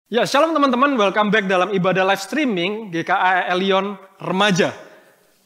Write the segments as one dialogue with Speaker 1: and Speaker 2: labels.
Speaker 1: Ya, shalom teman-teman, welcome back dalam ibadah live streaming GKA Elion Remaja.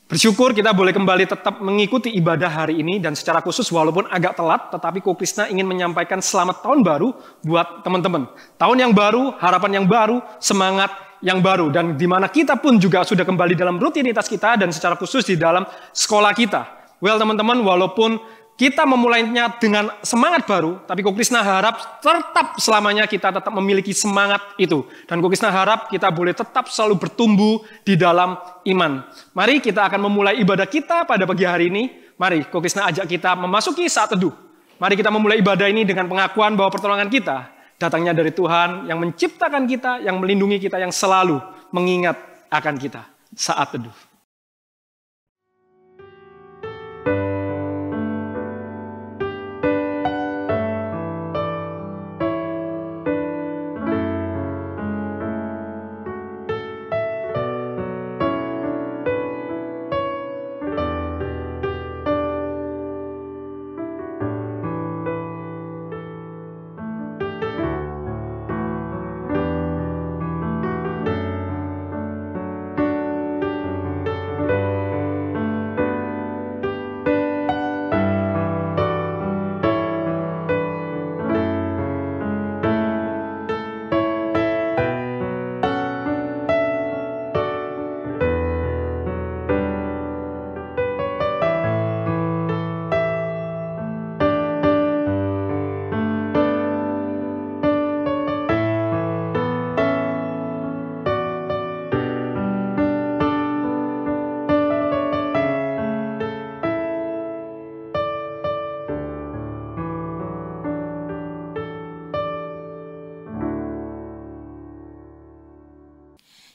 Speaker 1: Bersyukur kita boleh kembali tetap mengikuti ibadah hari ini dan secara khusus walaupun agak telat, tetapi Ko Krisna ingin menyampaikan selamat tahun baru buat teman-teman. Tahun yang baru, harapan yang baru, semangat yang baru, dan di mana kita pun juga sudah kembali dalam rutinitas kita dan secara khusus di dalam sekolah kita. Well teman-teman, walaupun kita memulainya dengan semangat baru, tapi Ko Krisna harap tetap selamanya kita tetap memiliki semangat itu. Dan Ko Krisna harap kita boleh tetap selalu bertumbuh di dalam iman. Mari kita akan memulai ibadah kita pada pagi hari ini. Mari Ko Krisna ajak kita memasuki saat teduh. Mari kita memulai ibadah ini dengan pengakuan bahwa pertolongan kita datangnya dari Tuhan yang menciptakan kita, yang melindungi kita, yang selalu mengingat akan kita saat teduh.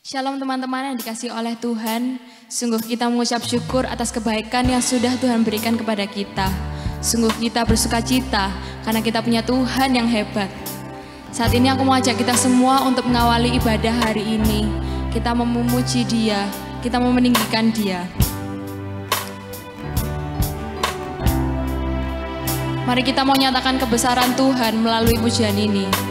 Speaker 2: Shalom teman-teman yang dikasihi oleh Tuhan. Sungguh kita mengucap syukur atas kebaikan yang sudah Tuhan berikan kepada kita. Sungguh kita bersuka cita karena kita punya Tuhan yang hebat. Saat ini aku mau ajak kita semua untuk mengawali ibadah hari ini. Kita mau memuji Dia, kita mau meninggikan Dia. Mari kita mau nyatakan kebesaran Tuhan melalui pujian ini.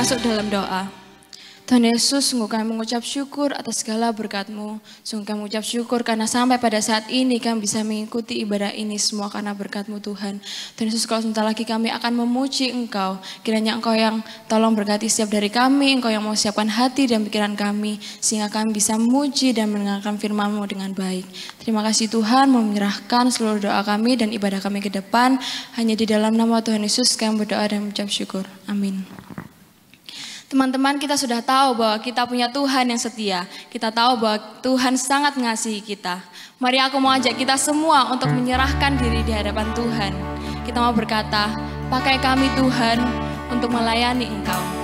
Speaker 2: masuk dalam doa. Tuhan Yesus, sungguh kami mengucap syukur atas segala berkat-Mu. Sungguh kami mengucap syukur karena sampai pada saat ini kami bisa mengikuti ibadah ini semua karena berkat-Mu Tuhan. Tuhan Yesus, kalau sebentar lagi kami akan memuji Engkau. Kiranya Engkau yang tolong berkati setiap dari kami, Engkau yang mau siapkan hati dan pikiran kami, sehingga kami bisa memuji dan mendengarkan firman-Mu dengan baik. Terima kasih Tuhan, menyerahkan seluruh doa kami dan ibadah kami ke depan. Hanya di dalam nama Tuhan Yesus kami berdoa dan mengucap syukur. Amin. Teman-teman, kita sudah tahu bahwa kita punya Tuhan yang setia. Kita tahu bahwa Tuhan sangat mengasihi kita. Mari aku mau ajak kita semua untuk menyerahkan diri di hadapan Tuhan. Kita mau berkata, pakai kami Tuhan untuk melayani Engkau.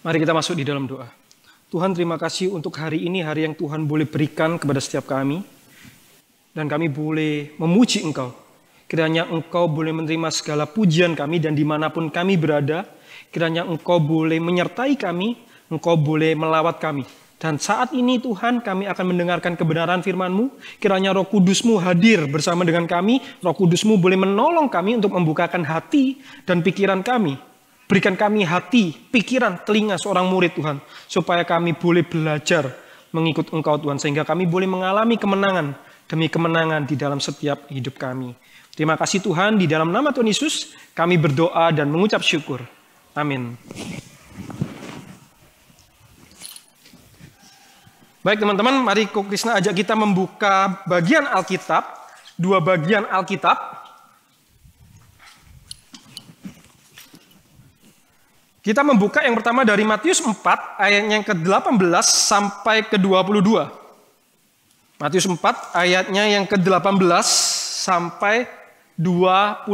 Speaker 1: Mari kita masuk di dalam doa. Tuhan, terima kasih untuk hari ini, hari yang Tuhan boleh berikan kepada setiap kami. Dan kami boleh memuji Engkau. Kiranya Engkau boleh menerima segala pujian kami dan dimanapun kami berada. Kiranya Engkau boleh menyertai kami, Engkau boleh melawat kami. Dan saat ini Tuhan, kami akan mendengarkan kebenaran firman-Mu. Kiranya Roh Kudus-Mu hadir bersama dengan kami. Roh Kudus-Mu boleh menolong kami untuk membukakan hati dan pikiran kami. Berikan kami hati, pikiran, telinga seorang murid Tuhan. Supaya kami boleh belajar mengikut Engkau Tuhan. Sehingga kami boleh mengalami kemenangan demi kemenangan di dalam setiap hidup kami. Terima kasih Tuhan, di dalam nama Tuhan Yesus kami berdoa dan mengucap syukur. Amin. Baik teman-teman, mari Ko Krisna ajak kita membuka bagian Alkitab. Dua bagian Alkitab. Kita membuka yang pertama dari Matius 4 ayatnya yang ke-18 sampai ke-22. Matius 4 ayatnya yang ke-18 sampai 22.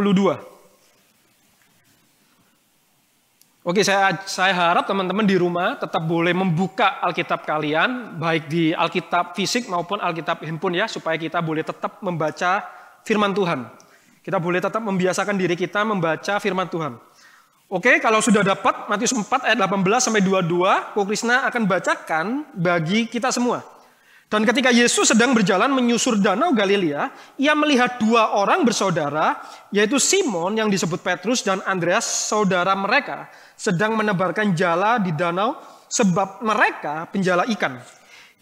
Speaker 1: Oke, saya harap teman-teman di rumah tetap boleh membuka Alkitab kalian, baik di Alkitab fisik maupun Alkitab handphone ya, supaya kita boleh tetap membaca firman Tuhan. Kita boleh tetap membiasakan diri kita membaca firman Tuhan. Oke, kalau sudah dapat Matius 4 ayat 18 sampai 22, Ko Krisna akan bacakan bagi kita semua. Dan ketika Yesus sedang berjalan menyusur danau Galilea, ia melihat dua orang bersaudara, yaitu Simon yang disebut Petrus dan Andreas, saudara mereka, sedang menebarkan jala di danau sebab mereka penjala ikan.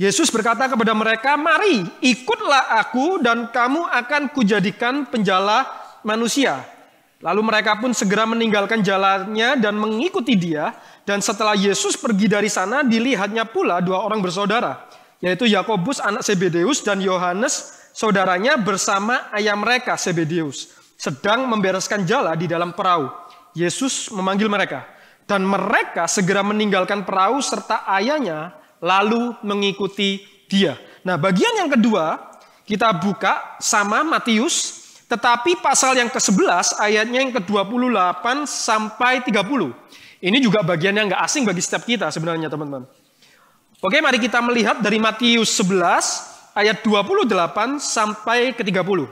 Speaker 1: Yesus berkata kepada mereka, "Mari, ikutlah aku dan kamu akan kujadikan penjala manusia." Lalu mereka pun segera meninggalkan jalannya dan mengikuti dia. Dan setelah Yesus pergi dari sana, dilihatnya pula dua orang bersaudara, yaitu Yakobus anak Zebedeus dan Yohanes saudaranya bersama ayah mereka Zebedeus, sedang membereskan jala di dalam perahu. Yesus memanggil mereka, dan mereka segera meninggalkan perahu serta ayahnya, lalu mengikuti dia. Nah, bagian yang kedua kita buka sama Matius, tetapi pasal yang ke-11 ayatnya yang ke-28 sampai 30. Ini juga bagian yang nggak asing bagi setiap kita sebenarnya teman-teman. Oke, mari kita melihat dari Matius 11 ayat 28 sampai ke 30.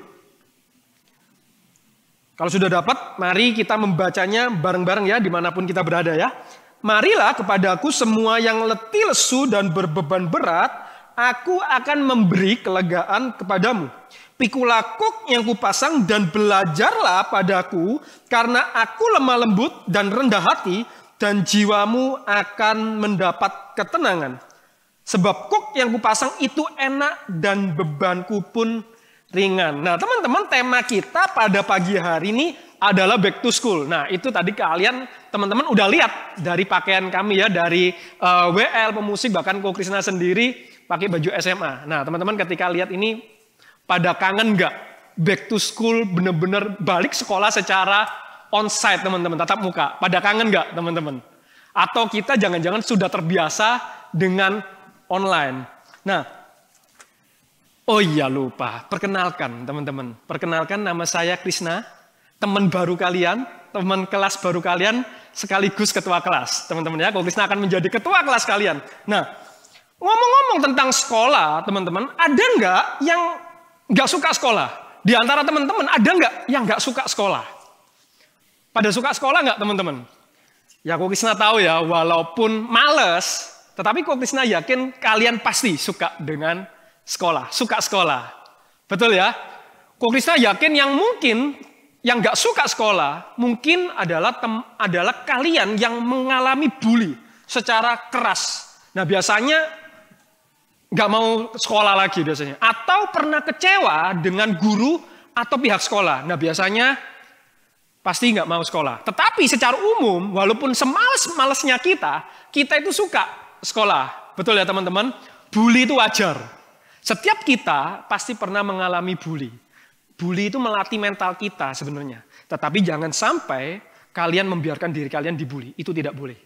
Speaker 1: Kalau sudah dapat, mari kita membacanya bareng-bareng ya, dimanapun kita berada ya. Marilah kepadaku semua yang letih lesu dan berbeban berat, aku akan memberi kelegaan kepadamu. Pikulah kuk yang kupasang dan belajarlah padaku, karena aku lemah lembut dan rendah hati, dan jiwamu akan mendapat ketenangan. Sebab kuk yang kupasang itu enak dan bebanku pun ringan. Nah teman-teman, tema kita pada pagi hari ini adalah back to school. Nah itu tadi kalian teman-teman udah lihat dari pakaian kami ya, dari WL, pemusik, bahkan Ko Krisna sendiri pakai baju SMA. Nah teman-teman ketika lihat ini, pada kangen nggak back to school, bener-bener balik sekolah secara onsite teman-teman, tatap muka? Pada kangen nggak teman-teman? Atau kita jangan-jangan sudah terbiasa dengan online? Nah, oh iya lupa, perkenalkan teman-teman. Perkenalkan, nama saya Krisna, teman baru kalian, teman kelas baru kalian, sekaligus ketua kelas. Teman-teman ya, Ko Krisna akan menjadi ketua kelas kalian. Nah, ngomong-ngomong tentang sekolah teman-teman, ada nggak yang nggak suka sekolah? Di antara teman-teman ada nggak yang nggak suka sekolah? Pada suka sekolah nggak teman-teman? Ya Ko Krisna tahu ya, walaupun males, tetapi Ko Krisna yakin kalian pasti suka dengan sekolah, suka sekolah. Betul ya? Ko Krisna yakin yang mungkin yang nggak suka sekolah mungkin adalah kalian yang mengalami bully secara keras. Nah biasanya nggak mau sekolah lagi biasanya. Atau pernah kecewa dengan guru atau pihak sekolah. Nah biasanya pasti nggak mau sekolah. Tetapi secara umum, walaupun semales-malesnya kita itu suka sekolah. Betul ya teman-teman? Bully itu wajar. Setiap kita pasti pernah mengalami bully. Bully itu melatih mental kita sebenarnya. Tetapi jangan sampai kalian membiarkan diri kalian dibully. Itu tidak boleh.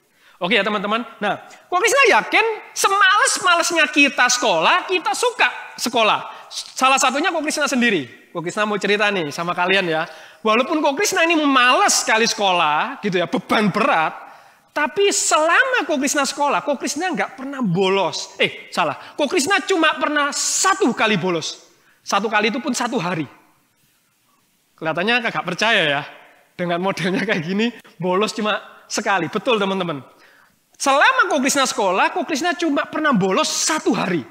Speaker 1: Oke ya teman-teman. Nah, Ko Krisna yakin semales-malesnya kita sekolah, kita suka sekolah. Salah satunya Ko Krisna sendiri. Ko Krisna mau cerita nih sama kalian ya. Walaupun Ko Krisna ini males sekali sekolah, gitu ya, beban berat, tapi selama Ko Krisna sekolah, Ko Krisna nggak pernah bolos. Ko Krisna cuma pernah 1 kali bolos. 1 kali itu pun 1 hari. Kelihatannya kagak percaya ya. Dengan modelnya kayak gini, bolos cuma sekali. Betul teman-teman. Selama Ko Krisna sekolah, Ko Krisna cuma pernah bolos 1 hari.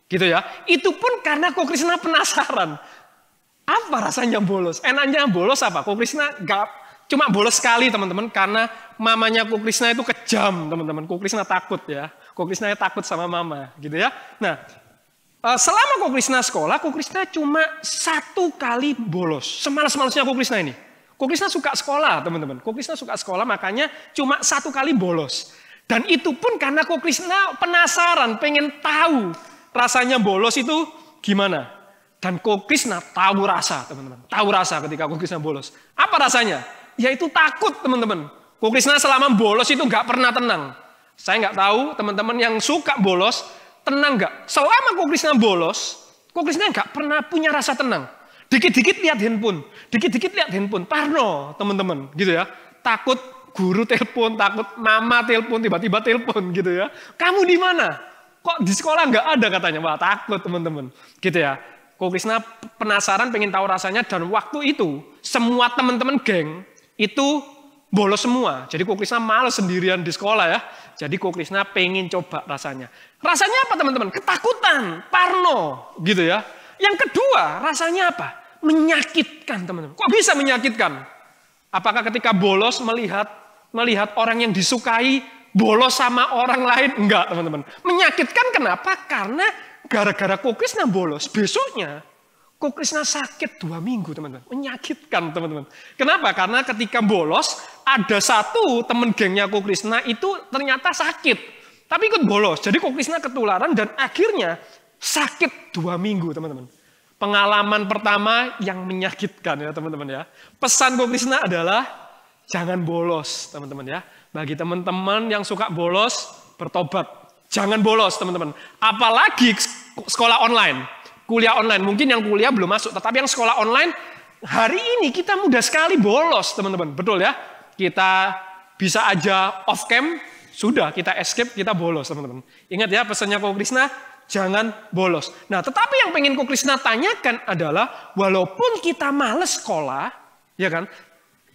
Speaker 1: Gitu ya. Itu pun karena Ko Krisna penasaran. Apa rasanya bolos? Enaknya bolos apa? Ko Krisna nggak cuma bolos sekali teman-teman. Karena mamanya Ko Krisna itu kejam teman-teman. Ko Krisna takut ya. Ko Krisna takut sama mama. Gitu ya. Nah, selama Ko Krisna sekolah, Ko Krisna cuma 1 kali bolos. Semalas-malasnya Ko Krisna ini. Ko Krisna suka sekolah teman-teman. Ko Krisna suka sekolah makanya cuma 1 kali bolos. Dan itu pun karena Ko Krisna penasaran, pengen tahu rasanya bolos itu gimana. Dan Ko Krisna tahu rasa teman-teman. Tahu rasa ketika Ko Krisna bolos. Apa rasanya? Yaitu takut teman-teman. Ko Krisna selama bolos itu nggak pernah tenang. Saya nggak tahu teman-teman yang suka bolos, tenang nggak? Selama Ko Krisna bolos, Ko Krisna nggak pernah punya rasa tenang. Dikit-dikit lihat handphone, dikit-dikit lihat handphone, parno teman-teman, gitu ya. Takut guru telepon, takut mama telepon, tiba-tiba telepon gitu ya. Kamu di mana? Kok di sekolah nggak ada katanya? Wah, takut teman-teman. Gitu ya. Ko Krisna penasaran, pengen tahu rasanya, dan waktu itu semua teman-teman geng itu bolos semua. Jadi Ko Krisna malas sendirian di sekolah ya. Jadi Ko Krisna pengen coba rasanya. Rasanya apa teman-teman? Ketakutan, parno gitu ya. Yang kedua, rasanya apa? Menyakitkan teman-teman. Kok bisa menyakitkan? Apakah ketika bolos melihat orang yang disukai bolos sama orang lain? Enggak teman-teman. Menyakitkan kenapa? Karena gara-gara Ko Krisna bolos, besoknya Ko Krisna sakit 2 minggu teman-teman. Menyakitkan teman-teman. Kenapa? Karena ketika bolos, ada satu teman gengnya Ko Krisna itu ternyata sakit. Tapi ikut bolos, jadi Ko Krisna ketularan dan akhirnya sakit 2 minggu teman-teman. Pengalaman pertama yang menyakitkan ya teman-teman ya. Pesan Ko Krisna adalah jangan bolos teman-teman ya. Bagi teman-teman yang suka bolos, bertobat. Jangan bolos teman-teman. Apalagi sekolah online, kuliah online. Mungkin yang kuliah belum masuk, tetapi yang sekolah online, hari ini kita mudah sekali bolos teman-teman. Betul ya? Kita bisa aja off cam, sudah kita escape, kita bolos teman-teman. Ingat ya pesannya Ko Krisna, jangan bolos. Nah tetapi yang pengen Ko Krisna tanyakan adalah, walaupun kita males sekolah, ya kan,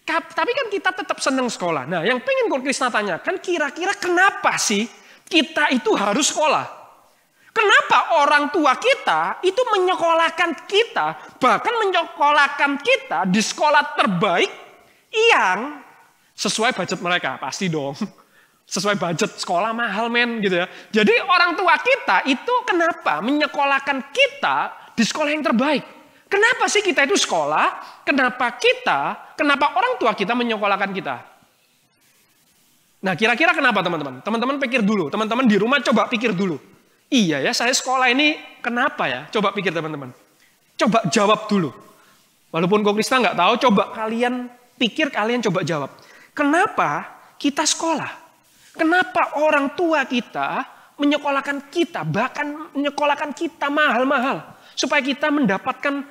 Speaker 1: tapi kan kita tetap senang sekolah. Nah yang pengen Ko Krisna tanyakan, kira-kira kenapa sih kita itu harus sekolah? Kenapa orang tua kita itu menyekolahkan kita, bahkan menyekolahkan kita di sekolah terbaik yang sesuai budget mereka? Pasti dong. Sesuai budget, sekolah mahal men gitu ya. Jadi orang tua kita itu kenapa menyekolahkan kita di sekolah yang terbaik? Kenapa sih kita itu sekolah? Kenapa orang tua kita menyekolahkan kita? Nah kira-kira kenapa teman-teman? Teman-teman pikir dulu, teman-teman di rumah coba pikir dulu. Iya ya, saya sekolah ini kenapa ya? Coba pikir teman-teman. Coba jawab dulu. Walaupun Ko Krisna nggak tahu, coba kalian pikir, kalian coba jawab. Kenapa kita sekolah? Kenapa orang tua kita menyekolahkan kita, bahkan menyekolahkan kita mahal-mahal, supaya kita mendapatkan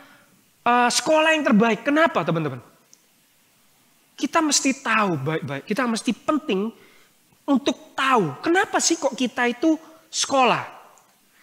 Speaker 1: sekolah yang terbaik? Kenapa teman-teman? Kita mesti tahu baik-baik, kita mesti penting untuk tahu, kenapa sih kok kita itu sekolah?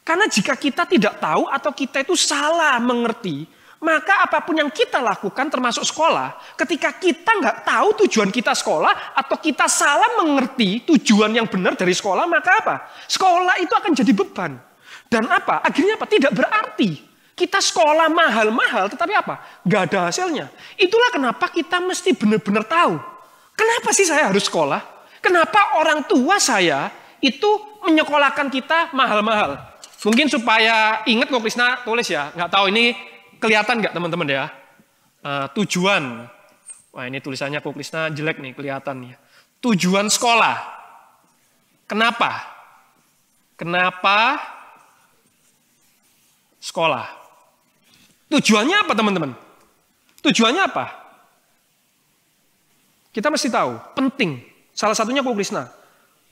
Speaker 1: Karena jika kita tidak tahu atau kita itu salah mengerti, maka apapun yang kita lakukan termasuk sekolah, ketika kita nggak tahu tujuan kita sekolah atau kita salah mengerti tujuan yang benar dari sekolah, maka apa? Sekolah itu akan jadi beban. Dan apa? Akhirnya apa? Tidak berarti. Kita sekolah mahal-mahal tetapi apa? Nggak ada hasilnya. Itulah kenapa kita mesti benar-benar tahu. Kenapa sih saya harus sekolah? Kenapa orang tua saya itu menyekolahkan kita mahal-mahal? Mungkin supaya ingat Ko Krisna tulis ya. Nggak tahu ini kelihatan nggak teman-teman ya? Tujuan. Wah ini tulisannya Ko Krisna jelek nih kelihatan nih. Tujuan sekolah. Kenapa? Kenapa sekolah? Tujuannya apa teman-teman? Tujuannya apa? Kita mesti tahu, penting. Salah satunya Ko Krisna.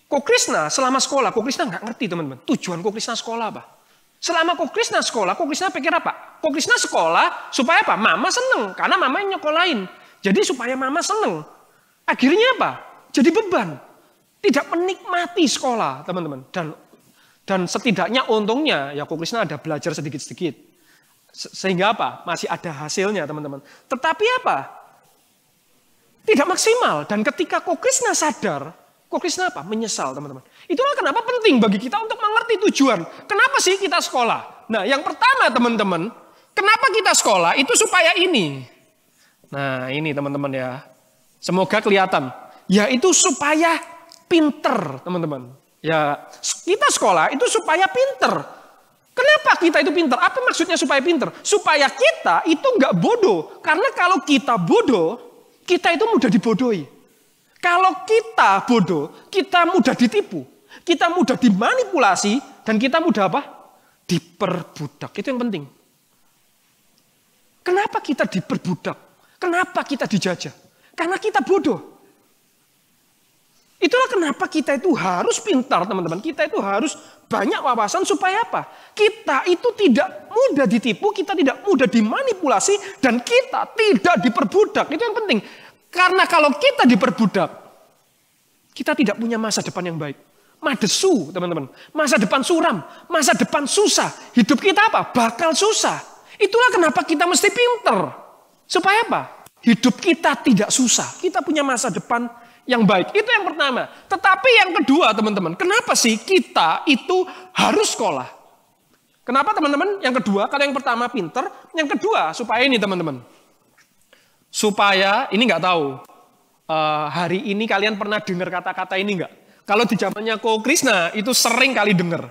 Speaker 1: Ko Krisna selama sekolah, Ko Krisna nggak ngerti teman-teman. Tujuan Ko Krisna sekolah apa? Selama Ko Krisna sekolah, Ko Krisna pikir apa? Ko Krisna sekolah supaya apa? Mama seneng, karena mama yang nyekolahin. Jadi supaya mama seneng. Akhirnya apa? Jadi beban. Tidak menikmati sekolah, teman-teman. Dan setidaknya untungnya, ya Ko Krisna ada belajar sedikit-sedikit. Sehingga apa? Masih ada hasilnya, teman-teman. Tetapi apa? Tidak maksimal. Dan ketika Ko Krisna sadar, Ko Krisna apa? Menyesal, teman-teman. Itulah kenapa penting bagi kita untuk mengerti tujuan. Kenapa sih kita sekolah? Nah, yang pertama, teman-teman, kenapa kita sekolah? Itu supaya ini. Nah, ini teman-teman ya. Semoga kelihatan. Yaitu supaya pinter, teman-teman. Ya, kita sekolah itu supaya pinter. Kenapa kita itu pinter? Apa maksudnya supaya pinter? Supaya kita itu nggak bodoh. Karena kalau kita bodoh, kita itu mudah dibodohi. Kalau kita bodoh, kita mudah ditipu. Kita mudah dimanipulasi. Dan kita mudah apa? Diperbudak. Itu yang penting. Kenapa kita diperbudak? Kenapa kita dijajah? Karena kita bodoh. Itulah kenapa kita itu harus pintar, teman-teman. Kita itu harus banyak wawasan supaya apa? Kita itu tidak mudah ditipu, kita tidak mudah dimanipulasi, dan kita tidak diperbudak. Itu yang penting. Karena kalau kita diperbudak, Kita tidak punya masa depan yang baik. Madesu, teman-teman. Masa depan suram, masa depan susah. Hidup kita apa? Bakal susah. Itulah kenapa kita mesti pinter. Supaya apa? Hidup kita tidak susah. Kita punya masa depan yang baik. Itu yang pertama. Tetapi yang kedua, teman-teman. Kenapa sih kita itu harus sekolah? Kenapa, teman-teman? Yang kedua, kalau yang pertama pinter. Yang kedua, supaya ini, teman-teman. Supaya, ini nggak tahu. Hari ini kalian pernah dengar kata-kata ini nggak? Kalau di zamannya Ko Krishna itu sering kali dengar.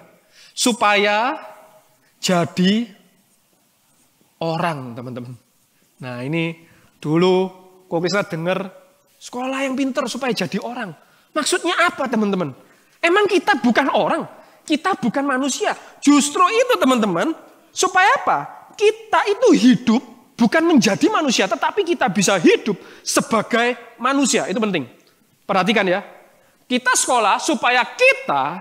Speaker 1: Supaya jadi orang, teman-teman. Nah ini dulu Ko Krishna dengar sekolah yang pinter supaya jadi orang. Maksudnya apa, teman-teman? Emang kita bukan orang? Kita bukan manusia. Justru itu, teman-teman. Supaya apa? Kita itu hidup bukan menjadi manusia, tetapi kita bisa hidup sebagai manusia. Itu penting. Perhatikan ya. Kita sekolah supaya kita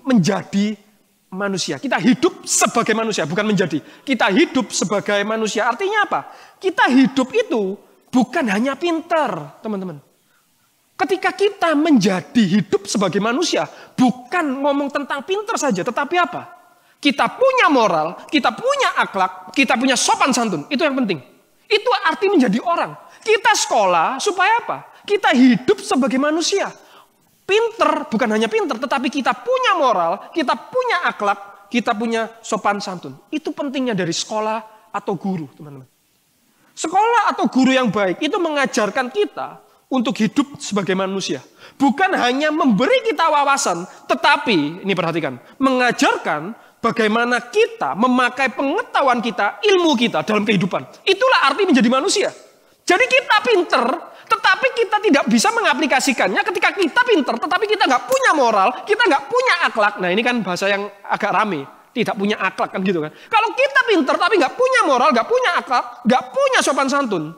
Speaker 1: menjadi manusia. Kita hidup sebagai manusia, bukan menjadi. Kita hidup sebagai manusia. Artinya apa? Kita hidup itu bukan hanya pintar, teman-teman. Ketika kita menjadi hidup sebagai manusia, bukan ngomong tentang pintar saja, tetapi apa? Kita punya moral, kita punya akhlak, kita punya sopan santun. Itu yang penting. Itu arti menjadi orang. Kita sekolah supaya apa? Kita hidup sebagai manusia. Pinter, bukan hanya pinter, tetapi kita punya moral, kita punya akhlak, kita punya sopan santun. Itu pentingnya dari sekolah atau guru, teman-teman. Sekolah atau guru yang baik itu mengajarkan kita untuk hidup sebagai manusia. Bukan hanya memberi kita wawasan, tetapi, ini perhatikan, mengajarkan bagaimana kita memakai pengetahuan kita, ilmu kita dalam kehidupan. Itulah arti menjadi manusia. Jadi kita pinter, tetapi kita tidak bisa mengaplikasikannya ketika kita pinter, tetapi kita nggak punya moral, kita nggak punya akhlak. Nah ini kan bahasa yang agak rame, tidak punya akhlak kan gitu kan. Kalau kita pinter tapi nggak punya moral, nggak punya akhlak, nggak punya sopan santun,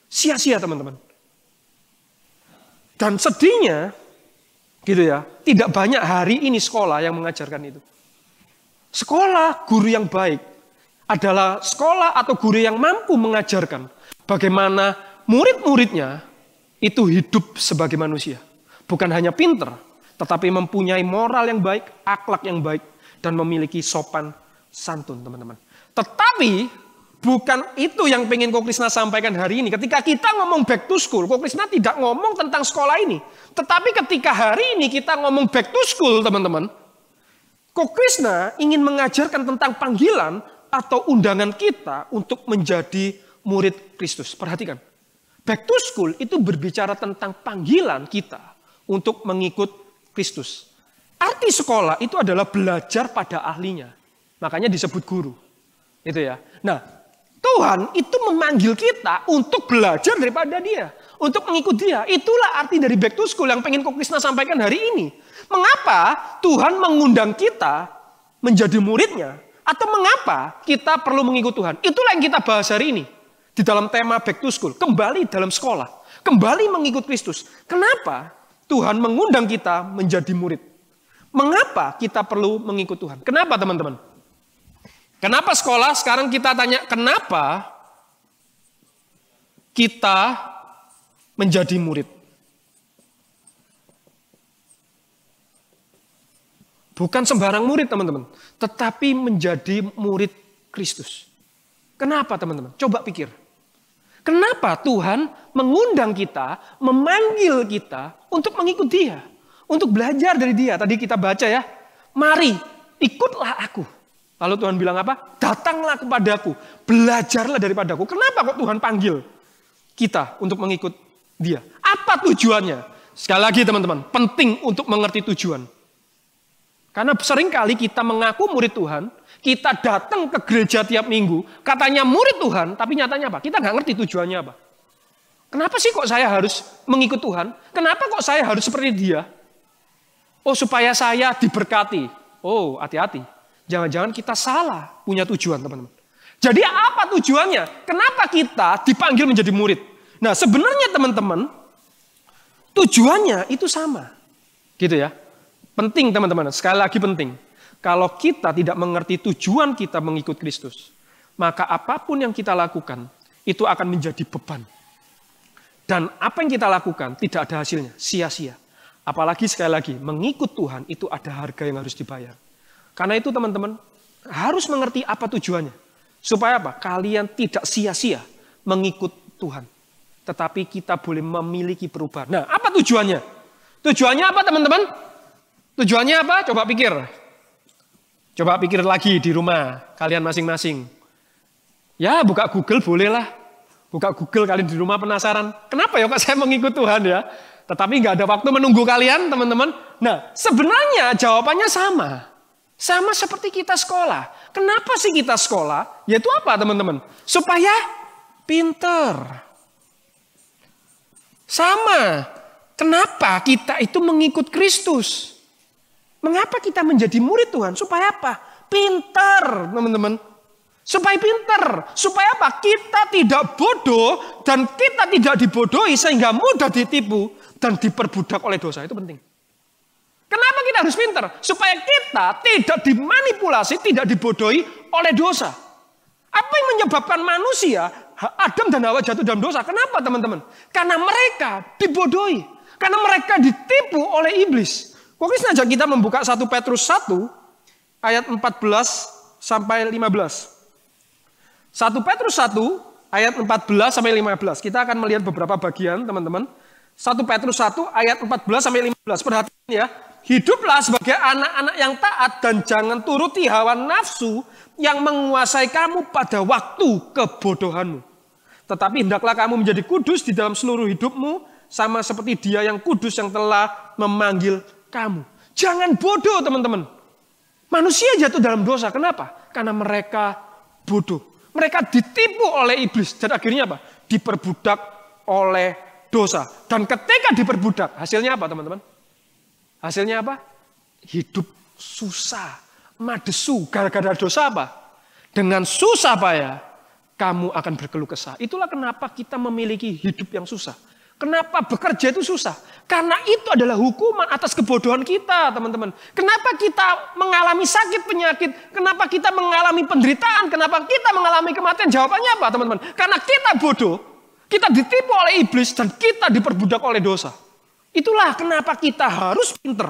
Speaker 1: sia-sia, teman-teman. Dan sedihnya, gitu ya, tidak banyak hari ini sekolah yang mengajarkan itu. Sekolah guru yang baik adalah sekolah atau guru yang mampu mengajarkan bagaimana murid-muridnya itu hidup sebagai manusia. Bukan hanya pinter, tetapi mempunyai moral yang baik, akhlak yang baik, dan memiliki sopan santun, teman-teman. Tetapi bukan itu yang pengen Ko Krishna sampaikan hari ini. Ketika kita ngomong back to school, Ko Krishna tidak ngomong tentang sekolah ini. Tetapi ketika hari ini kita ngomong back to school, teman-teman, Ko Krishna ingin mengajarkan tentang panggilan atau undangan kita untuk menjadi murid Kristus. Perhatikan. Back to school itu berbicara tentang panggilan kita untuk mengikut Kristus. Arti sekolah itu adalah belajar pada ahlinya. Makanya disebut guru. Itu ya. Nah, Tuhan itu memanggil kita untuk belajar daripada Dia, untuk mengikut Dia. Itulah arti dari back to school yang pengen Ko Krishna sampaikan hari ini. Mengapa Tuhan mengundang kita menjadi muridnya? Atau mengapa kita perlu mengikut Tuhan? Itulah yang kita bahas hari ini. Di dalam tema back to school, kembali dalam sekolah, kembali mengikut Kristus. Kenapa Tuhan mengundang kita menjadi murid? Mengapa kita perlu mengikut Tuhan? Kenapa, teman-teman? Kenapa sekolah? Sekarang kita tanya, kenapa kita menjadi murid? Bukan sembarang murid, teman-teman, tetapi menjadi murid Kristus. Kenapa, teman-teman? Coba pikir. Kenapa Tuhan mengundang kita, memanggil kita untuk mengikut Dia, untuk belajar dari Dia? Tadi kita baca ya, mari ikutlah aku. Lalu Tuhan bilang apa? Datanglah kepadaku, belajarlah daripadaku. Kenapa kok Tuhan panggil kita untuk mengikut Dia? Apa tujuannya? Sekali lagi teman-teman, penting untuk mengerti tujuan. Karena seringkali kita mengaku murid Tuhan, kita datang ke gereja tiap minggu, katanya murid Tuhan, tapi nyatanya apa? Kita nggak ngerti tujuannya apa. Kenapa sih kok saya harus mengikut Tuhan? Kenapa kok saya harus seperti Dia? Oh, supaya saya diberkati. Oh, hati-hati. Jangan-jangan kita salah punya tujuan, teman-teman. Jadi apa tujuannya? Kenapa kita dipanggil menjadi murid? Nah, sebenarnya teman-teman, tujuannya itu sama. Gitu ya. Penting, teman-teman. Sekali lagi penting. Kalau kita tidak mengerti tujuan kita mengikut Kristus, maka apapun yang kita lakukan, itu akan menjadi beban. Dan apa yang kita lakukan tidak ada hasilnya, sia-sia. Apalagi sekali lagi, mengikut Tuhan itu ada harga yang harus dibayar. Karena itu teman-teman, harus mengerti apa tujuannya. Supaya apa? Kalian tidak sia-sia mengikut Tuhan. Tetapi kita boleh memiliki perubahan. Nah, apa tujuannya? Tujuannya apa teman-teman? Tujuannya apa? Coba pikir. Coba pikir lagi di rumah kalian masing-masing. Ya, buka Google bolehlah. Buka Google kalian di rumah penasaran. Kenapa ya kok saya mengikut Tuhan ya? Tetapi nggak ada waktu menunggu kalian teman-teman. Nah, sebenarnya jawabannya sama. Sama seperti kita sekolah. Kenapa sih kita sekolah? Yaitu apa teman-teman? Supaya pinter. Sama. Kenapa kita itu mengikut Kristus? Mengapa kita menjadi murid Tuhan? Supaya apa? Pinter teman-teman. Supaya pinter. Supaya apa? Kita tidak bodoh dan kita tidak dibodohi sehingga mudah ditipu dan diperbudak oleh dosa. Itu penting. Kenapa kita harus pinter? Supaya kita tidak dimanipulasi, tidak dibodohi oleh dosa. Apa yang menyebabkan manusia, Adam dan Hawa jatuh dalam dosa? Kenapa teman-teman? Karena mereka dibodohi. Karena mereka ditipu oleh iblis. Pokoknya saja kita membuka 1 Petrus 1 ayat 14 sampai 15. 1 Petrus 1 ayat 14 sampai 15. Kita akan melihat beberapa bagian teman-teman. 1 Petrus 1 ayat 14 sampai 15. Perhatikan ya. Hiduplah sebagai anak-anak yang taat dan jangan turuti hawa nafsu yang menguasai kamu pada waktu kebodohanmu. Tetapi hendaklah kamu menjadi kudus di dalam seluruh hidupmu sama seperti Dia yang kudus yang telah memanggil kamu. Jangan bodoh teman-teman. Manusia jatuh dalam dosa. Kenapa? Karena mereka bodoh. Mereka ditipu oleh iblis. Dan akhirnya apa? Diperbudak oleh dosa. Dan ketika diperbudak, hasilnya apa teman-teman? Hasilnya apa? Hidup susah, madesu. Gara-gara dosa apa? Dengan susah payah, kamu akan berkeluh kesah. Itulah kenapa kita memiliki hidup yang susah. Kenapa bekerja itu susah? Karena itu adalah hukuman atas kebodohan kita, teman-teman. Kenapa kita mengalami sakit penyakit? Kenapa kita mengalami penderitaan? Kenapa kita mengalami kematian? Jawabannya apa, teman-teman? Karena kita bodoh, kita ditipu oleh iblis, dan kita diperbudak oleh dosa. Itulah kenapa kita harus pinter.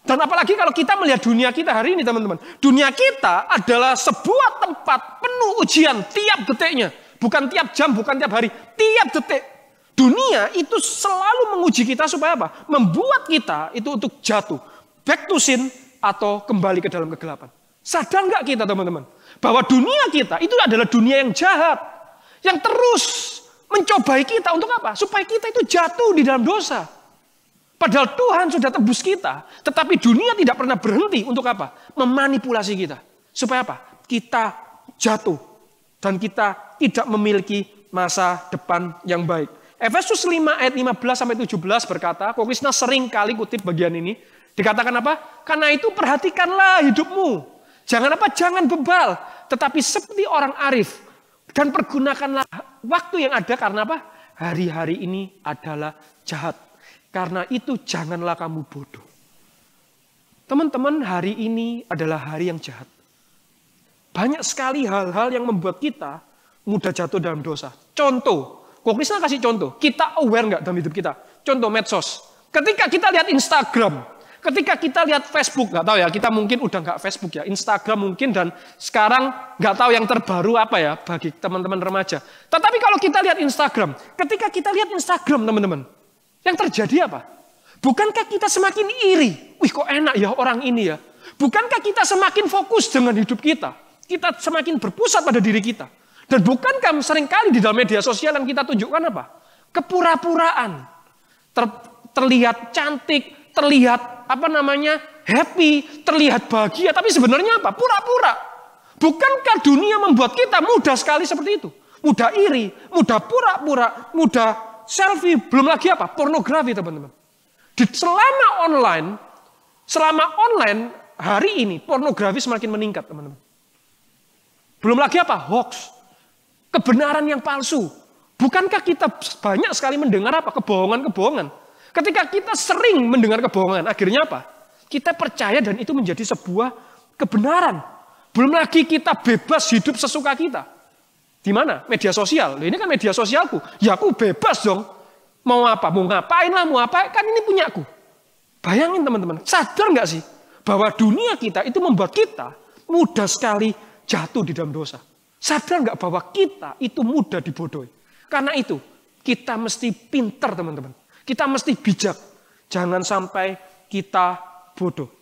Speaker 1: Dan apalagi kalau kita melihat dunia kita hari ini, teman-teman. Dunia kita adalah sebuah tempat penuh ujian tiap detiknya. Bukan tiap jam, bukan tiap hari. Tiap detik. Dunia itu selalu menguji kita supaya apa? Membuat kita itu untuk jatuh. Back to sin atau kembali ke dalam kegelapan. Sadar nggak kita teman-teman? Bahwa dunia kita itu adalah dunia yang jahat. Yang terus mencobai kita untuk apa? Supaya kita itu jatuh di dalam dosa. Padahal Tuhan sudah tebus kita. Tetapi dunia tidak pernah berhenti untuk apa? Memanipulasi kita. Supaya apa? Kita jatuh. Dan kita tidak memiliki masa depan yang baik. Efesus 5 ayat 15-17 berkata, Ko Krisna sering kali kutip bagian ini. Dikatakan apa? Karena itu perhatikanlah hidupmu. Jangan apa? Jangan bebal. Tetapi seperti orang arif. Dan pergunakanlah waktu yang ada karena apa? Hari-hari ini adalah jahat. Karena itu janganlah kamu bodoh. Teman-teman, hari ini adalah hari yang jahat. Banyak sekali hal-hal yang membuat kita mudah jatuh dalam dosa. Contoh. Kok Krisna kasih contoh, kita aware nggak dalam hidup kita? Contoh medsos. Ketika kita lihat Instagram, ketika kita lihat Facebook, nggak tahu ya, kita mungkin udah nggak Facebook ya, Instagram mungkin, dan sekarang nggak tahu yang terbaru apa ya bagi teman-teman remaja. Tetapi kalau kita lihat Instagram, ketika kita lihat Instagram teman-teman, yang terjadi apa? Bukankah kita semakin iri? Wih kok enak ya orang ini ya. Bukankah kita semakin fokus dengan hidup kita? Kita semakin berpusat pada diri kita. Dan bukankah seringkali di dalam media sosial yang kita tunjukkan apa? Kepura-puraan. Terlihat cantik, terlihat happy, terlihat bahagia. Tapi sebenarnya apa? Pura-pura. Bukankah dunia membuat kita mudah sekali seperti itu? Mudah iri, mudah pura-pura, mudah selfie. Belum lagi apa? Pornografi teman-teman. Selama online hari ini pornografi semakin meningkat teman-teman. Belum lagi apa? Hoax. Kebenaran yang palsu. Bukankah kita banyak sekali mendengar apa? Kebohongan-kebohongan. Ketika kita sering mendengar kebohongan, akhirnya apa? Kita percaya dan itu menjadi sebuah kebenaran. Belum lagi kita bebas hidup sesuka kita. Di mana? Media sosial. Ini kan media sosialku. Ya aku bebas dong. Mau apa? Mau ngapain lah, mau apa? Kan ini punyaku. Bayangin teman-teman, sadar nggak sih bahwa dunia kita itu membuat kita mudah sekali jatuh di dalam dosa. Sadar nggak bahwa kita itu mudah dibodohi. Karena itu kita mesti pintar teman-teman. Kita mesti bijak. Jangan sampai kita bodoh.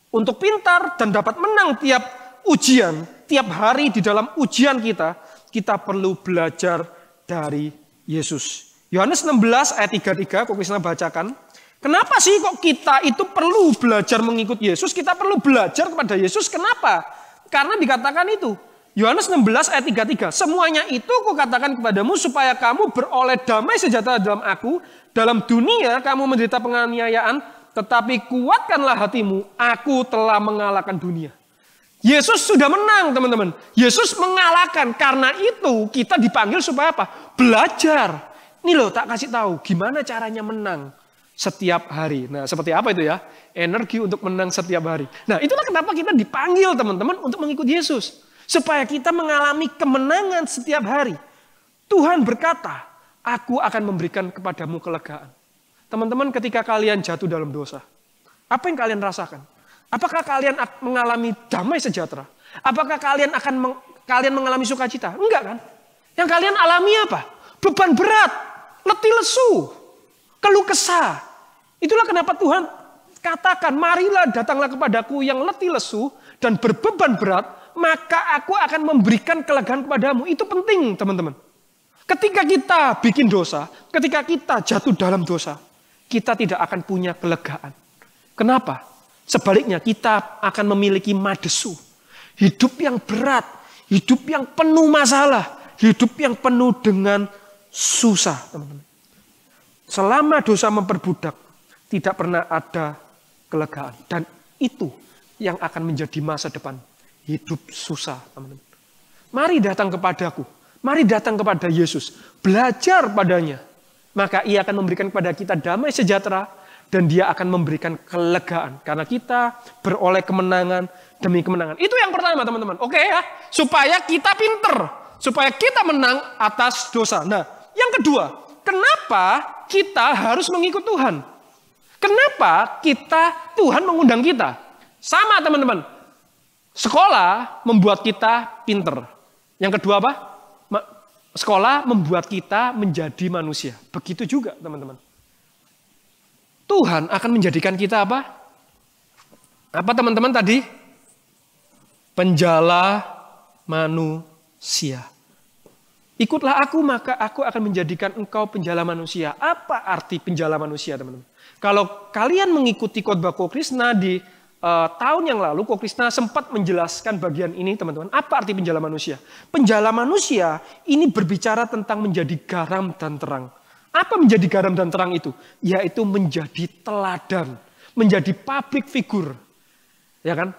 Speaker 1: Untuk pintar dan dapat menang tiap ujian, tiap hari di dalam ujian kita perlu belajar dari Yesus. Yohanes 16 ayat 33, kok bisa bacakan. Kenapa sih kok kita itu perlu belajar mengikut Yesus? Kita perlu belajar kepada Yesus. Kenapa? Karena dikatakan itu. Yohanes 16 ayat 33. Semuanya itu kukatakan kepadamu supaya kamu beroleh damai sejahtera dalam aku. Dalam dunia kamu menderita penganiayaan. Tetapi kuatkanlah hatimu. Aku telah mengalahkan dunia. Yesus sudah menang teman-teman. Yesus mengalahkan. Karena itu kita dipanggil supaya apa? Belajar. Ini loh tak kasih tahu gimana caranya menang setiap hari. Nah seperti apa itu ya? Energi untuk menang setiap hari. Nah itulah kenapa kita dipanggil teman-teman untuk mengikuti Yesus. Supaya kita mengalami kemenangan setiap hari. Tuhan berkata, aku akan memberikan kepadamu kelegaan. Teman-teman ketika kalian jatuh dalam dosa. Apa yang kalian rasakan? Apakah kalian mengalami damai sejahtera? Apakah kalian mengalami sukacita? Enggak kan? Yang kalian alami apa? Beban berat, letih lesu, keluh kesah. Itulah kenapa Tuhan katakan, marilah datanglah kepadaku yang letih lesu dan berbeban berat, maka aku akan memberikan kelegaan kepadamu. Itu penting teman-teman. Ketika kita bikin dosa, ketika kita jatuh dalam dosa, kita tidak akan punya kelegaan. Kenapa? Sebaliknya kita akan memiliki madesu. Hidup yang berat, hidup yang penuh masalah, hidup yang penuh dengan susah, teman-teman. Selama dosa memperbudak, tidak pernah ada kelegaan. Dan itu yang akan menjadi masa depan. Hidup susah, teman-teman. Mari datang kepadaku. Mari datang kepada Yesus. Belajar padanya. Maka ia akan memberikan kepada kita damai sejahtera. Dan dia akan memberikan kelegaan. Karena kita beroleh kemenangan demi kemenangan. Itu yang pertama, teman-teman. Oke ya. Supaya kita pinter. Supaya kita menang atas dosa. Nah, yang kedua. Kenapa kita harus mengikut Tuhan? Kenapa Tuhan mengundang kita? Sama, teman-teman. Sekolah membuat kita pinter. Yang kedua apa? Sekolah membuat kita menjadi manusia. Begitu juga, teman-teman. Tuhan akan menjadikan kita apa? Apa teman-teman tadi? Penjala manusia. Ikutlah aku, maka aku akan menjadikan engkau penjala manusia. Apa arti penjala manusia, teman-teman? Kalau kalian mengikuti khotbah Ko Krishna di tahun yang lalu, Ko Krishna sempat menjelaskan bagian ini, teman-teman. Apa arti penjala manusia? Penjala manusia ini berbicara tentang menjadi garam dan terang. Apa menjadi garam dan terang itu? Yaitu menjadi teladan, menjadi public figure. Ya kan?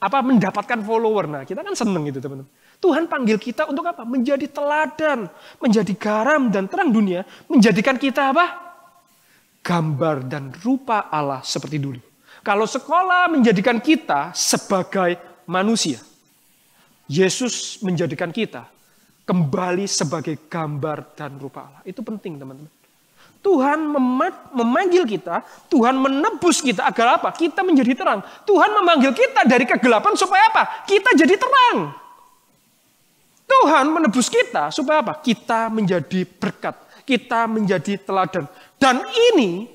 Speaker 1: Mendapatkan follower. Nah, kita kan seneng gitu, teman-teman. Tuhan panggil kita untuk apa? Menjadi teladan, menjadi garam dan terang dunia, menjadikan kita apa? Gambar dan rupa Allah seperti dulu. Kalau sekolah menjadikan kita sebagai manusia, Yesus menjadikan kita kembali sebagai gambar dan rupa Allah. Itu penting, teman-teman. Tuhan memanggil kita, Tuhan menebus kita agar apa? Kita menjadi terang. Tuhan memanggil kita dari kegelapan supaya apa? Kita jadi terang. Tuhan menebus kita supaya apa? Kita menjadi berkat. Kita menjadi teladan. Dan ini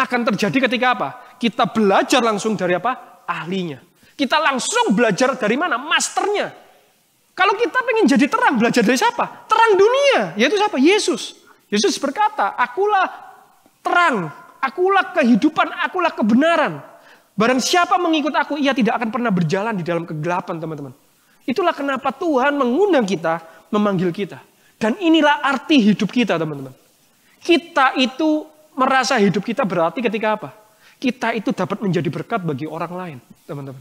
Speaker 1: akan terjadi ketika apa? Kita belajar langsung dari apa? Ahlinya. Kita langsung belajar dari mana? Masternya. Kalau kita pengen jadi terang, belajar dari siapa? Terang dunia. Yaitu siapa? Yesus. Yesus berkata, akulah terang, akulah kehidupan, akulah kebenaran. Barang siapa mengikut aku, ia tidak akan pernah berjalan di dalam kegelapan, teman-teman. Itulah kenapa Tuhan mengundang kita, memanggil kita. Dan inilah arti hidup kita, teman-teman. Kita itu merasa hidup kita berarti ketika apa? Kita itu dapat menjadi berkat bagi orang lain, teman-teman.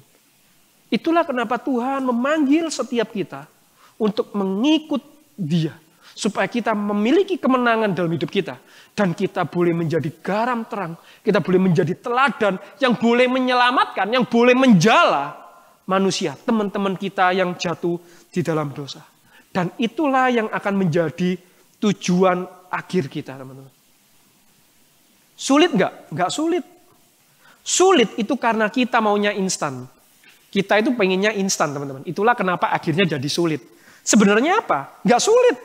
Speaker 1: Itulah kenapa Tuhan memanggil setiap kita untuk mengikut Dia. Supaya kita memiliki kemenangan dalam hidup kita. Dan kita boleh menjadi garam terang. Kita boleh menjadi teladan yang boleh menyelamatkan, yang boleh menjala manusia. Teman-teman kita yang jatuh di dalam dosa. Dan itulah yang akan menjadi tujuan akhir kita, teman-teman. Sulit nggak? Nggak sulit. Sulit itu karena kita maunya instan. Kita itu pengennya instan, teman-teman. Itulah kenapa akhirnya jadi sulit. Sebenarnya apa? Nggak sulit.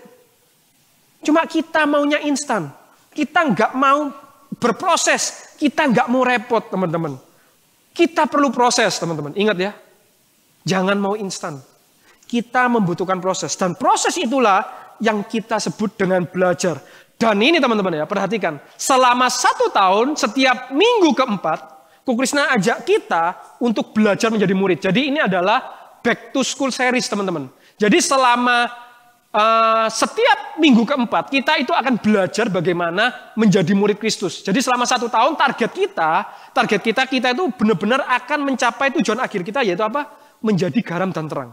Speaker 1: Cuma kita maunya instan. Kita nggak mau berproses. Kita nggak mau repot, teman-teman. Kita perlu proses, teman-teman. Ingat ya. Jangan mau instan. Kita membutuhkan proses. Dan proses itulah yang kita sebut dengan belajar. Dan ini teman-teman ya, perhatikan. Selama 1 tahun, setiap minggu keempat, Krishna ajak kita untuk belajar menjadi murid. Jadi ini adalah back to school series, teman-teman. Jadi selama setiap minggu keempat, kita itu akan belajar bagaimana menjadi murid Kristus. Jadi selama 1 tahun target kita itu benar-benar akan mencapai tujuan akhir kita, yaitu apa? Menjadi garam dan terang.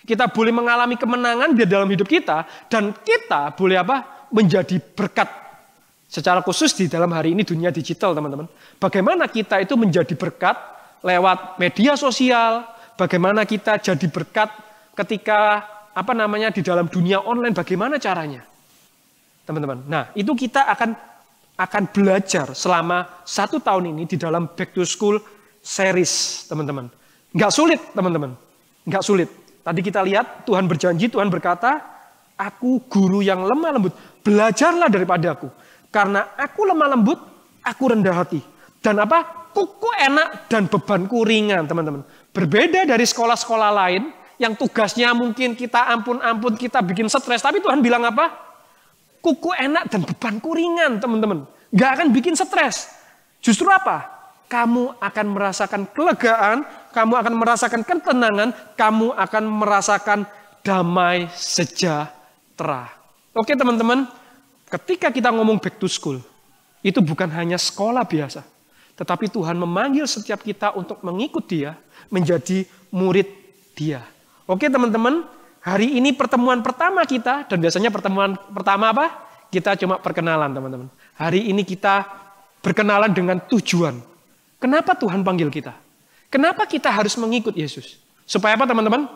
Speaker 1: Kita boleh mengalami kemenangan di dalam hidup kita, dan kita boleh apa? Menjadi berkat. Secara khusus di dalam hari ini dunia digital, teman-teman. Bagaimana kita itu menjadi berkat lewat media sosial, bagaimana kita jadi berkat ketika di dalam dunia online, bagaimana caranya, teman-teman. Nah, itu kita akan belajar selama 1 tahun ini di dalam Back to School series, teman-teman. Nggak sulit, teman-teman. Nggak sulit. Tadi kita lihat Tuhan berjanji, Tuhan berkata, aku guru yang lemah lembut, belajarlah daripada aku. Karena aku lemah lembut, aku rendah hati. Dan apa? Kuku enak dan bebanku ringan, teman-teman. Berbeda dari sekolah-sekolah lain, yang tugasnya mungkin kita ampun-ampun, kita bikin stres. Tapi Tuhan bilang apa? Kuku enak dan bebanku ringan, teman-teman. Gak akan bikin stres. Justru apa? Kamu akan merasakan kelegaan, kamu akan merasakan ketenangan, kamu akan merasakan damai sejahtera. Oke teman-teman, ketika kita ngomong back to school, itu bukan hanya sekolah biasa. Tetapi Tuhan memanggil setiap kita untuk mengikut Dia, menjadi murid Dia. Oke teman-teman, hari ini pertemuan pertama kita, dan biasanya pertemuan pertama apa? Kita cuma perkenalan, teman-teman. Hari ini kita berkenalan dengan tujuan. Kenapa Tuhan panggil kita? Kenapa kita harus mengikut Yesus? Supaya apa teman-teman?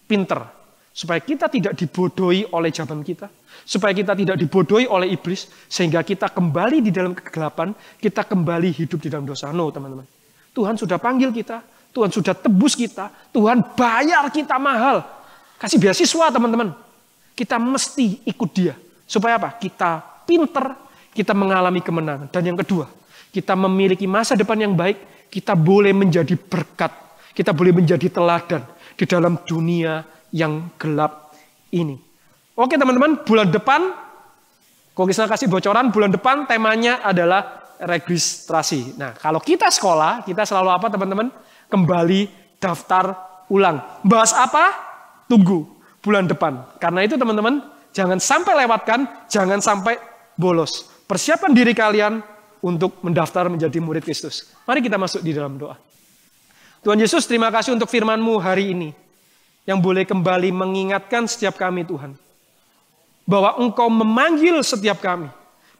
Speaker 1: Pinter. Supaya kita tidak dibodohi oleh zaman kita. Supaya kita tidak dibodohi oleh iblis. Sehingga kita kembali di dalam kegelapan. Kita kembali hidup di dalam dosa. No teman-teman. Tuhan sudah panggil kita. Tuhan sudah tebus kita. Tuhan bayar kita mahal. Kasih beasiswa teman-teman. Kita mesti ikut Dia. Supaya apa? Kita pinter. Kita mengalami kemenangan. Dan yang kedua. Kita memiliki masa depan yang baik. Kita boleh menjadi berkat. Kita boleh menjadi teladan. Di dalam dunia yang gelap ini. Oke teman-teman, bulan depan, kalau kita kasih bocoran, bulan depan temanya adalah registrasi. Nah, kalau kita sekolah, kita selalu apa teman-teman? Kembali daftar ulang. Bahas apa? Tunggu bulan depan. Karena itu teman-teman, jangan sampai lewatkan, jangan sampai bolos. Persiapkan diri kalian untuk mendaftar menjadi murid Kristus. Mari kita masuk di dalam doa. Tuhan Yesus, terima kasih untuk firman-Mu hari ini. Yang boleh kembali mengingatkan setiap kami Tuhan. Bahwa Engkau memanggil setiap kami.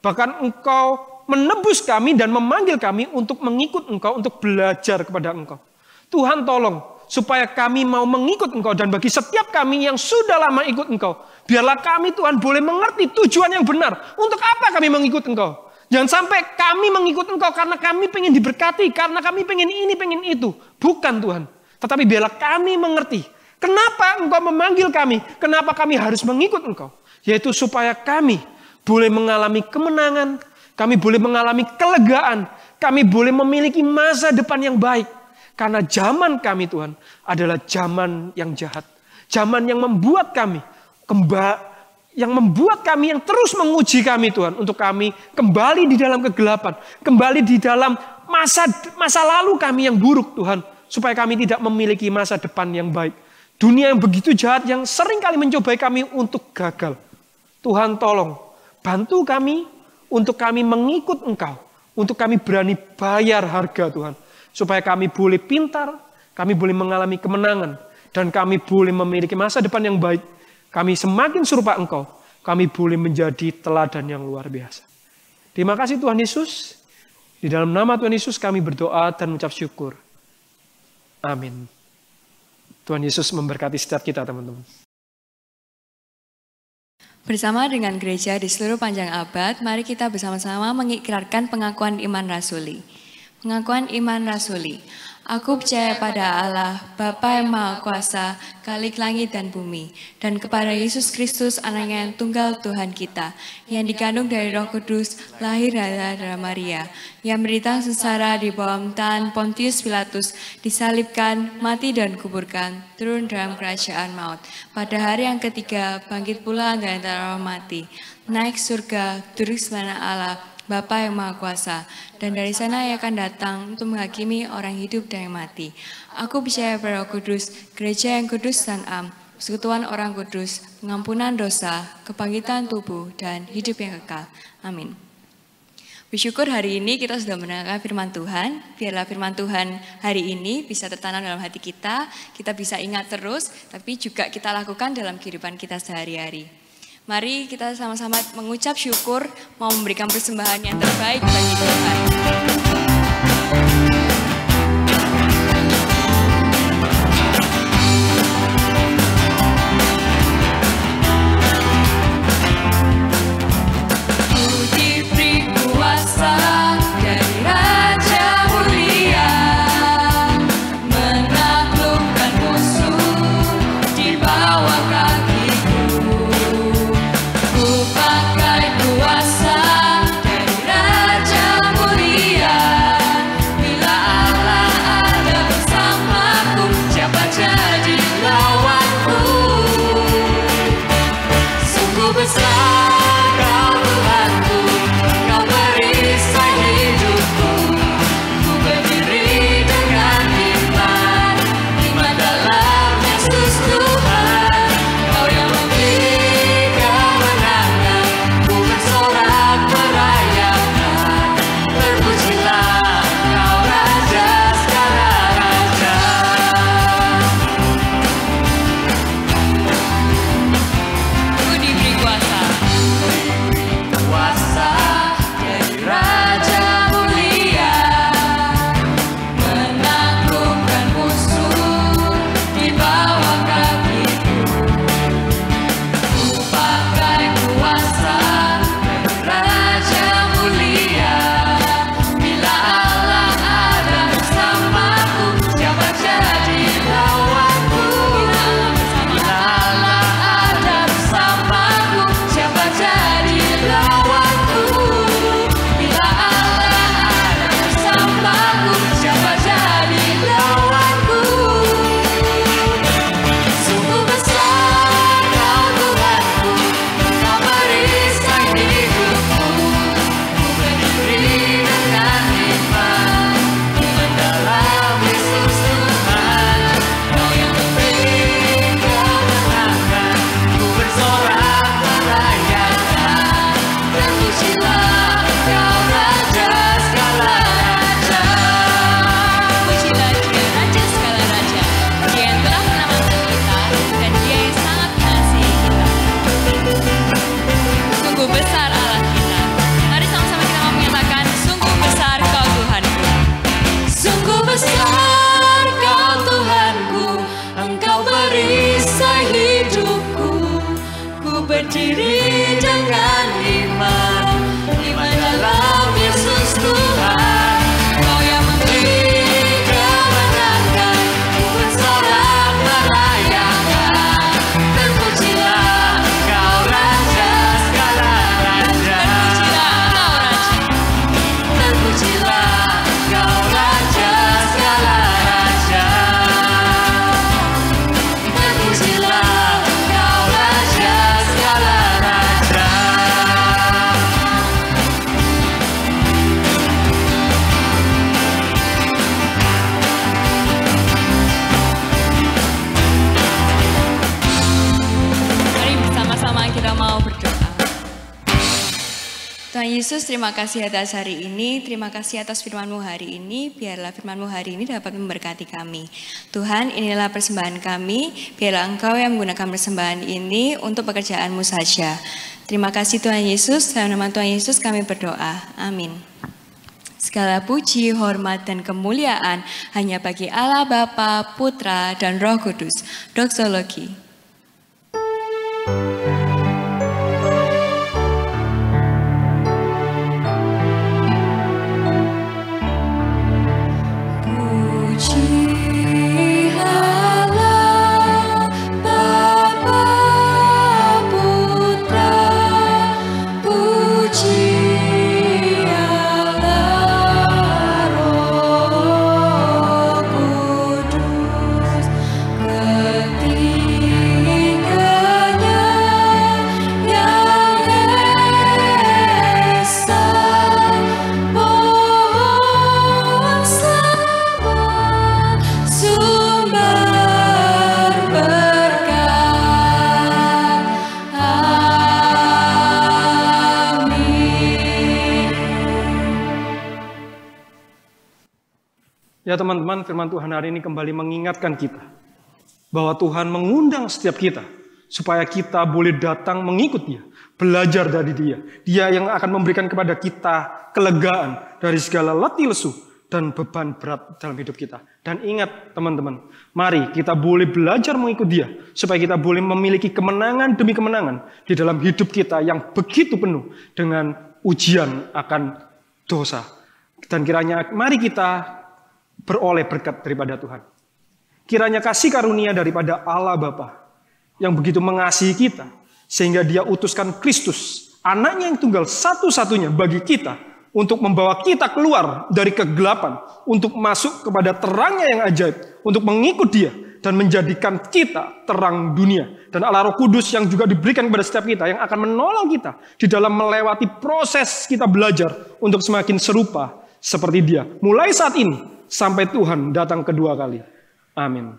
Speaker 1: Bahkan Engkau menebus kami dan memanggil kami untuk mengikut Engkau, untuk belajar kepada Engkau. Tuhan tolong supaya kami mau mengikut Engkau. Dan bagi setiap kami yang sudah lama ikut Engkau. Biarlah kami Tuhan boleh mengerti tujuan yang benar. Untuk apa kami mengikut Engkau? Jangan sampai kami mengikut Engkau karena kami pengen diberkati. Karena kami pengen ini, pengen itu. Bukan Tuhan. Tetapi biarlah kami mengerti. Kenapa Engkau memanggil kami? Kenapa kami harus mengikut Engkau? Yaitu supaya kami boleh mengalami kemenangan, kami boleh mengalami kelegaan, kami boleh memiliki masa depan yang baik. Karena zaman kami Tuhan adalah zaman yang jahat. Zaman yang membuat kami, yang terus menguji kami Tuhan. Untuk kami kembali di dalam kegelapan, kembali di dalam masa lalu kami yang buruk Tuhan. Supaya kami tidak memiliki masa depan yang baik. Dunia yang begitu jahat yang sering kali mencobai kami untuk gagal. Tuhan tolong, bantu kami untuk kami mengikut Engkau. Untuk kami berani bayar harga Tuhan. Supaya kami boleh pintar, kami boleh mengalami kemenangan. Dan kami boleh memiliki masa depan yang baik. Kami semakin serupa Engkau. Kami boleh menjadi teladan yang luar biasa. Terima kasih Tuhan Yesus. Di dalam nama Tuhan Yesus kami berdoa dan mengucap syukur. Amin. Tuhan Yesus memberkati setiap kita teman-teman.
Speaker 2: Bersama dengan gereja di seluruh panjang abad, mari kita bersama-sama mengikrarkan pengakuan iman rasuli. Pengakuan iman rasuli. Aku percaya pada Allah, Bapa yang Maha Kuasa, Khalik langit dan bumi, dan kepada Yesus Kristus, Anaknya yang tunggal Tuhan kita, yang dikandung dari Roh Kudus, lahir dari Maria, yang menderita sengsara di bawah pemerintahan Pontius Pilatus, disalibkan, mati dan kuburkan, turun dalam kerajaan maut. Pada hari yang ketiga, bangkit pula dari antara orang mati, naik surga, duduk sebelah Allah, Bapa yang Maha Kuasa, dan dari sana Ia akan datang untuk menghakimi orang hidup dan yang mati. Aku percaya pada Roh Kudus, gereja yang kudus dan am, persekutuan orang kudus, pengampunan dosa, kebangkitan tubuh, dan hidup yang kekal. Amin. Bersyukur hari ini kita sudah mendengarkan firman Tuhan. Biarlah firman Tuhan hari ini bisa tertanam dalam hati kita bisa ingat terus, tapi juga kita lakukan dalam kehidupan kita sehari-hari. Mari kita sama-sama mengucap syukur, mau memberikan persembahan yang terbaik bagi Tuhan. Yesus, terima kasih atas hari ini, terima kasih atas firman-Mu hari ini, biarlah firman-Mu hari ini dapat memberkati kami. Tuhan, inilah persembahan kami, biarlah Engkau yang menggunakan persembahan ini untuk pekerjaan-Mu saja. Terima kasih Tuhan Yesus, dalam nama Tuhan Yesus kami berdoa. Amin. Segala puji, hormat, dan kemuliaan hanya bagi Allah Bapa, Putra, dan Roh Kudus. Doksologi.
Speaker 1: Ya teman-teman, firman Tuhan hari ini kembali mengingatkan kita bahwa Tuhan mengundang setiap kita supaya kita boleh datang mengikut Dia, belajar dari Dia. Dia yang akan memberikan kepada kita kelegaan dari segala letih lesu dan beban berat dalam hidup kita. Dan ingat teman-teman, mari kita boleh belajar mengikut Dia supaya kita boleh memiliki kemenangan demi kemenangan di dalam hidup kita yang begitu penuh dengan ujian akan dosa. Dan kiranya mari kita beroleh berkat daripada Tuhan. Kiranya kasih karunia daripada Allah Bapa yang begitu mengasihi kita, sehingga Dia utuskan Kristus, anaknya yang tunggal satu-satunya bagi kita, untuk membawa kita keluar dari kegelapan, untuk masuk kepada terangnya yang ajaib, untuk mengikut Dia, dan menjadikan kita terang dunia. Dan Allah Roh Kudus yang juga diberikan kepada setiap kita, yang akan menolong kita di dalam melewati proses kita belajar untuk semakin serupa seperti Dia. Mulai saat ini, sampai Tuhan datang kedua kali. Amin.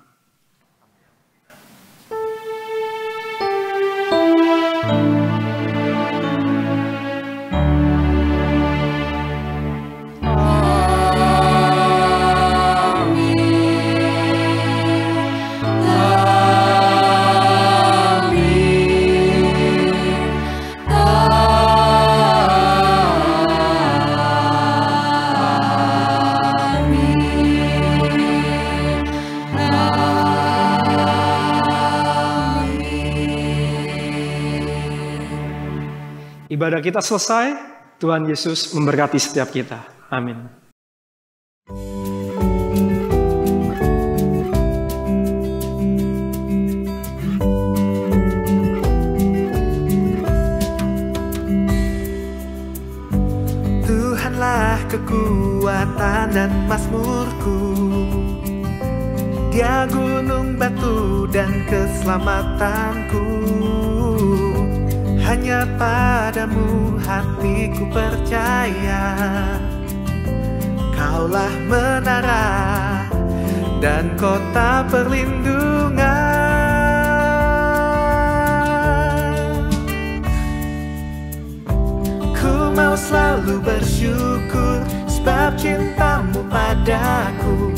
Speaker 1: Ibadah kita selesai, Tuhan Yesus memberkati setiap kita. Amin.
Speaker 3: Tuhanlah kekuatan dan mazmurku, Dia gunung batu dan keselamatanku. Hanya padamu hatiku percaya, Kaulah menara dan kota perlindungan. Ku mau selalu bersyukur sebab cintamu padaku.